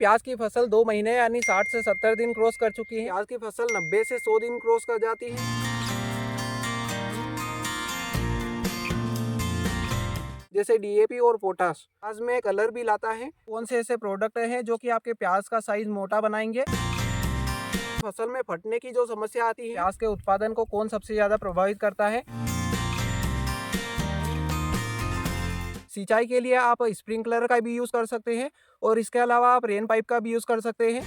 प्याज की फसल 2 महीने यानी 60 से 70 दिन क्रॉस कर चुकी है। प्याज की फसल 90 से 100 दिन क्रॉस कर जाती है। जैसे डीएपी और पोटाश प्याज में कलर भी लाता है। कौन से ऐसे प्रोडक्ट हैं जो कि आपके प्याज का साइज मोटा बनाएंगे। फसल में फटने की जो समस्या आती है, प्याज के उत्पादन को कौन सबसे ज्यादा प्रभावित करता है। सिंचाई के लिए आप स्प्रिंकलर का भी यूज कर सकते हैं और इसके अलावा आप रेन पाइप का भी यूज कर सकते हैं।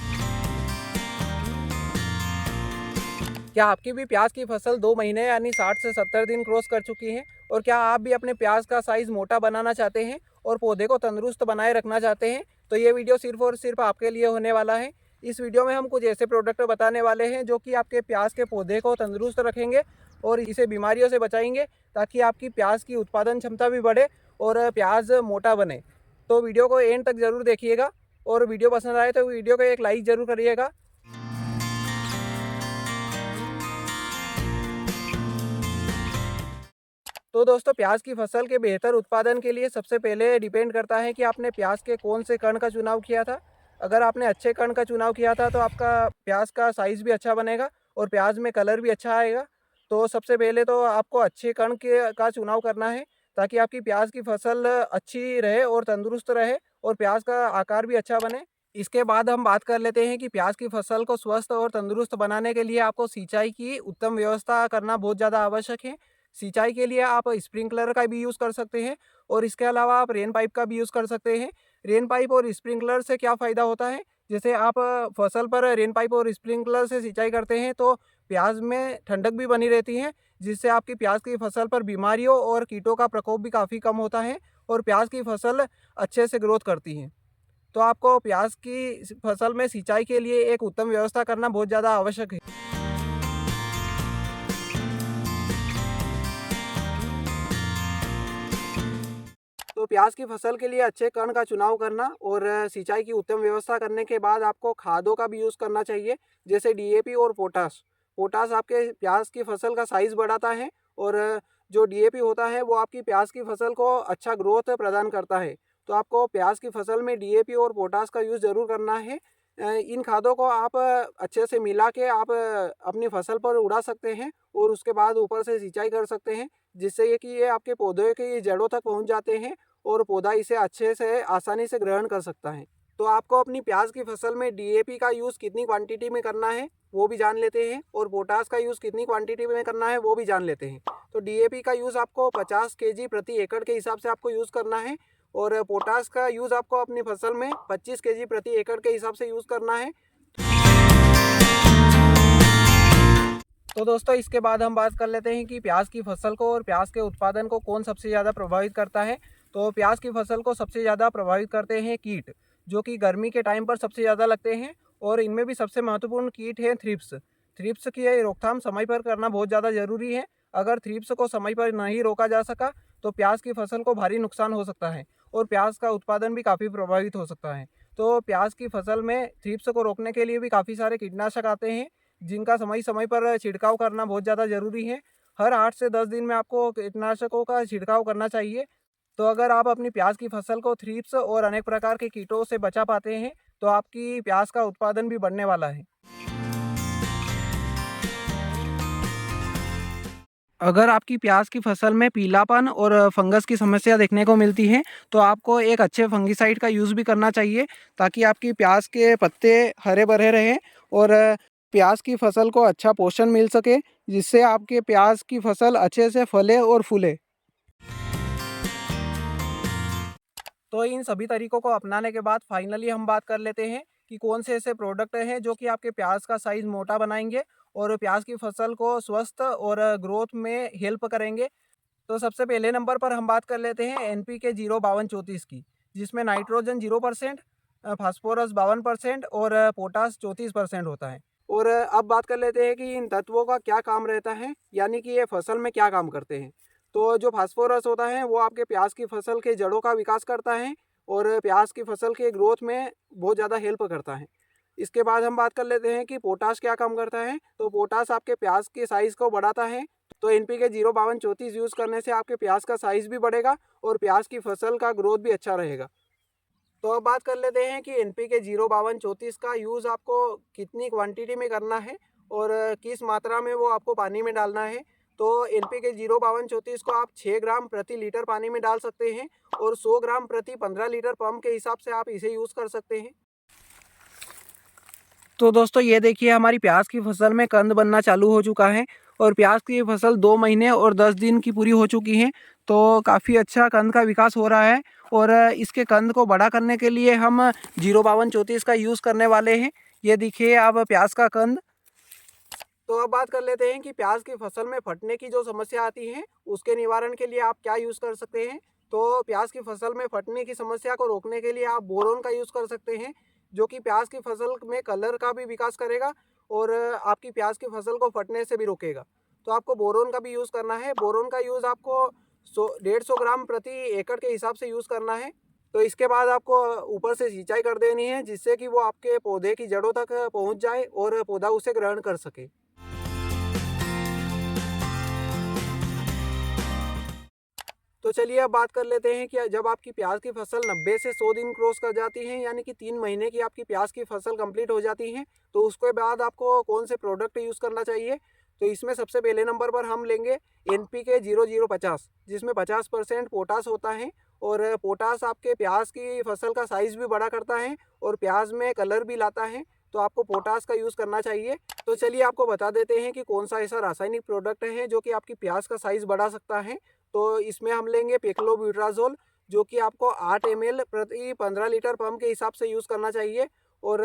क्या आपकी भी प्याज की फसल 2 महीने यानी 60 से 70 दिन क्रॉस कर चुकी है और क्या आप भी अपने प्याज का साइज मोटा बनाना चाहते हैं और पौधे को तंदुरुस्त बनाए रखना चाहते हैं, तो ये वीडियो सिर्फ और सिर्फ आपके लिए होने वाला है। इस वीडियो में हम कुछ ऐसे प्रोडक्ट बताने वाले हैं जो कि आपके प्याज के पौधे को तंदुरुस्त रखेंगे और इसे बीमारियों से बचाएंगे, ताकि आपकी प्याज की उत्पादन क्षमता भी बढ़े और प्याज मोटा बने। तो वीडियो को एंड तक ज़रूर देखिएगा और वीडियो पसंद आए तो वीडियो को एक लाइक ज़रूर करिएगा। तो दोस्तों, प्याज की फसल के बेहतर उत्पादन के लिए सबसे पहले डिपेंड करता है कि आपने प्याज के कौन से कण का चुनाव किया था। अगर आपने अच्छे कण का चुनाव किया था तो आपका प्याज का साइज़ भी अच्छा बनेगा और प्याज में कलर भी अच्छा आएगा। तो सबसे पहले तो आपको अच्छे कण के का चुनाव करना है, ताकि आपकी प्याज की फसल अच्छी रहे और तंदुरुस्त रहे और प्याज का आकार भी अच्छा बने। इसके बाद हम बात कर लेते हैं कि प्याज की फसल को स्वस्थ और तंदुरुस्त बनाने के लिए आपको सिंचाई की उत्तम व्यवस्था करना बहुत ज़्यादा आवश्यक है। सिंचाई के लिए आप स्प्रिंकलर का भी यूज़ कर सकते हैं और इसके अलावा आप रेन पाइप का भी यूज़ कर सकते हैं। रेन पाइप और स्प्रिंकलर से क्या फ़ायदा होता है, जैसे आप फसल पर रेन पाइप और स्प्रिंकलर से सिंचाई करते हैं तो प्याज में ठंडक भी बनी रहती है, जिससे आपकी प्याज की फसल पर बीमारियों और कीटों का प्रकोप भी काफ़ी कम होता है और प्याज की फसल अच्छे से ग्रोथ करती है। तो आपको प्याज की फसल में सिंचाई के लिए एक उत्तम व्यवस्था करना बहुत ज़्यादा आवश्यक है। तो प्याज की फसल के लिए अच्छे कण का चुनाव करना और सिंचाई की उत्तम व्यवस्था करने के बाद आपको खादों का भी यूज़ करना चाहिए, जैसे डीएपी और पोटाश। पोटाश आपके प्याज की फसल का साइज़ बढ़ाता है और जो डीएपी होता है वो आपकी प्याज की फसल को अच्छा ग्रोथ प्रदान करता है। तो आपको प्याज की फसल में डीएपी और पोटाश का यूज़ ज़रूर करना है। इन खादों को आप अच्छे से मिला के आप अपनी फसल पर उड़ा सकते हैं और उसके बाद ऊपर से सिंचाई कर सकते हैं, जिससे ये आपके पौधे की जड़ों तक पहुंच जाते हैं और पौधा इसे अच्छे से आसानी से ग्रहण कर सकता है। तो आपको अपनी प्याज की फसल में डीएपी का यूज़ कितनी क्वांटिटी में करना है वो भी जान लेते हैं और पोटाश का यूज़ कितनी क्वांटिटी में करना है वो भी जान लेते हैं। तो डीएपी का यूज़ आपको 50 केजी प्रति एकड़ के हिसाब से आपको यूज़ करना है और पोटाश का यूज़ आपको अपनी फसल में 25 केजी प्रति एकड़ के हिसाब से यूज़ करना है। तो दोस्तों, इसके बाद हम बात कर लेते हैं कि प्याज की फसल को और प्याज के उत्पादन को कौन सबसे ज़्यादा प्रभावित करता है। तो प्याज की फसल को सबसे ज़्यादा प्रभावित करते हैं कीट, जो कि गर्मी के टाइम पर सबसे ज़्यादा लगते हैं और इनमें भी सबसे महत्वपूर्ण कीट है थ्रिप्स। थ्रिप्स की रोकथाम समय पर करना बहुत ज़्यादा ज़रूरी है। अगर थ्रिप्स को समय पर नहीं रोका जा सका तो प्याज की फसल को भारी नुकसान हो सकता है और प्याज का उत्पादन भी काफ़ी प्रभावित हो सकता है। तो प्याज की फसल में थ्रिप्स को रोकने के लिए भी काफ़ी सारे कीटनाशक आते हैं, जिनका समय समय पर छिड़काव करना बहुत ज़्यादा ज़रूरी है। हर 8 से 10 दिन में आपको कीटनाशकों का छिड़काव करना चाहिए। तो अगर आप अपनी प्याज की फसल को थ्रिप्स और अनेक प्रकार के कीटों से बचा पाते हैं तो आपकी प्याज का उत्पादन भी बढ़ने वाला है। अगर आपकी प्याज की फसल में पीलापन और फंगस की समस्या देखने को मिलती है तो आपको एक अच्छे फंगिसाइड का यूज़ भी करना चाहिए, ताकि आपकी प्याज के पत्ते हरे भरे रहें और प्याज की फसल को अच्छा पोषण मिल सके, जिससे आपके प्याज की फसल अच्छे से फले और फूले। तो इन सभी तरीकों को अपनाने के बाद फाइनली हम बात कर लेते हैं कि कौन से ऐसे प्रोडक्ट हैं जो कि आपके प्याज का साइज़ मोटा बनाएंगे और प्याज की फसल को स्वस्थ और ग्रोथ में हेल्प करेंगे। तो सबसे पहले नंबर पर हम बात कर लेते हैं NPK 05234 की, जिसमें नाइट्रोजन 0%, फास्फोरस 52% और पोटास 34% होता है। और अब बात कर लेते हैं कि इन तत्वों का क्या काम रहता है, यानी कि ये फसल में क्या काम करते हैं। तो जो फास्फोरस होता है वो आपके प्याज की फसल के जड़ों का विकास करता है और प्याज की फसल के ग्रोथ में बहुत ज़्यादा हेल्प करता है। इसके बाद हम बात कर लेते हैं कि पोटाश क्या काम करता है। तो पोटाश आपके प्याज के साइज़ को बढ़ाता है। तो NPK 05234 यूज़ करने से आपके प्याज का साइज़ भी बढ़ेगा और प्याज की फसल का ग्रोथ भी अच्छा रहेगा। तो अब बात कर लेते हैं कि NPK 05234 का यूज़ आपको कितनी क्वांटिटी में करना है और किस मात्रा में वो आपको पानी में डालना है। तो NPK 05234 को आप 6 ग्राम प्रति लीटर पानी में डाल सकते हैं और 100 ग्राम प्रति 15 लीटर पंप के हिसाब से आप इसे यूज़ कर सकते हैं। तो दोस्तों ये देखिए हमारी प्याज की फसल में कंद बनना चालू हो चुका है और प्याज की फसल 2 महीने और 10 दिन की पूरी हो चुकी है। तो काफ़ी अच्छा कंद का विकास हो रहा है और इसके कंद को बड़ा करने के लिए हम 05234 का यूज़ करने वाले हैं। ये देखिए अब प्याज का कंद। तो अब बात कर लेते हैं कि प्याज की फसल में फटने की जो समस्या आती है उसके निवारण के लिए आप क्या यूज़ कर सकते हैं। तो प्याज की फसल में फटने की समस्या को रोकने के लिए आप बोरोन का यूज़ कर सकते हैं, जो कि प्याज की फसल में कलर का भी विकास करेगा और आपकी प्याज की फसल को फटने से भी रोकेगा। तो आपको बोरोन का भी यूज़ करना है। बोरोन का यूज़ आपको 150 ग्राम प्रति एकड़ के हिसाब से यूज़ करना है। तो इसके बाद आपको ऊपर से सिंचाई कर देनी है, जिससे कि वो आपके पौधे की जड़ों तक पहुंच जाए और पौधा उसे ग्रहण कर सके। तो चलिए अब बात कर लेते हैं कि जब आपकी प्याज की फसल 90 से 100 दिन क्रॉस कर जाती है, यानी कि 3 महीने की आपकी प्याज की फसल कंप्लीट हो जाती है, तो उसके बाद आपको कौन से प्रोडक्ट यूज़ करना चाहिए। तो इसमें सबसे पहले नंबर पर हम लेंगे NPK 0050, जिसमें 50% पोटास होता है और पोटास आपके प्याज की फसल का साइज़ भी बड़ा करता है और प्याज में कलर भी लाता है। तो आपको पोटास का यूज़ करना चाहिए। तो चलिए आपको बता देते हैं कि कौन सा ऐसा रासायनिक प्रोडक्ट है जो कि आपकी प्याज का साइज़ बढ़ा सकता है। तो इसमें हम लेंगे पेक्लोब्यूट्राजोल, जो कि आपको 8 ml प्रति 15 लीटर पंप के हिसाब से यूज़ करना चाहिए और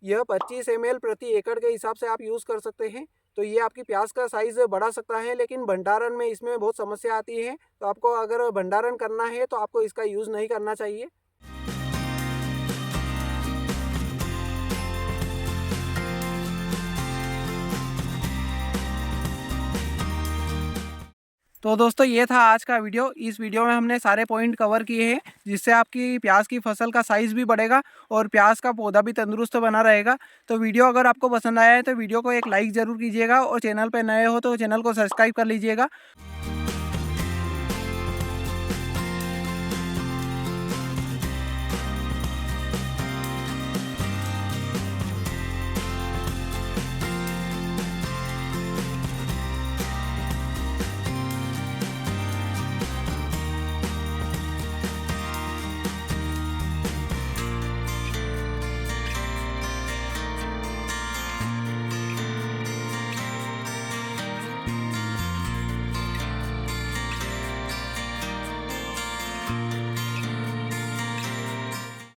यह 25 ml प्रति एकड़ के हिसाब से आप यूज़ कर सकते हैं। तो ये आपकी प्याज का साइज़ बढ़ा सकता है, लेकिन भंडारण में इसमें बहुत समस्या आती है। तो आपको अगर भंडारण करना है तो आपको इसका यूज़ नहीं करना चाहिए। तो दोस्तों ये था आज का वीडियो। इस वीडियो में हमने सारे पॉइंट कवर किए हैं, जिससे आपकी प्याज की फसल का साइज़ भी बढ़ेगा और प्याज का पौधा भी तंदुरुस्त बना रहेगा। तो वीडियो अगर आपको पसंद आया है तो वीडियो को एक लाइक ज़रूर कीजिएगा और चैनल पर नए हो तो चैनल को सब्सक्राइब कर लीजिएगा।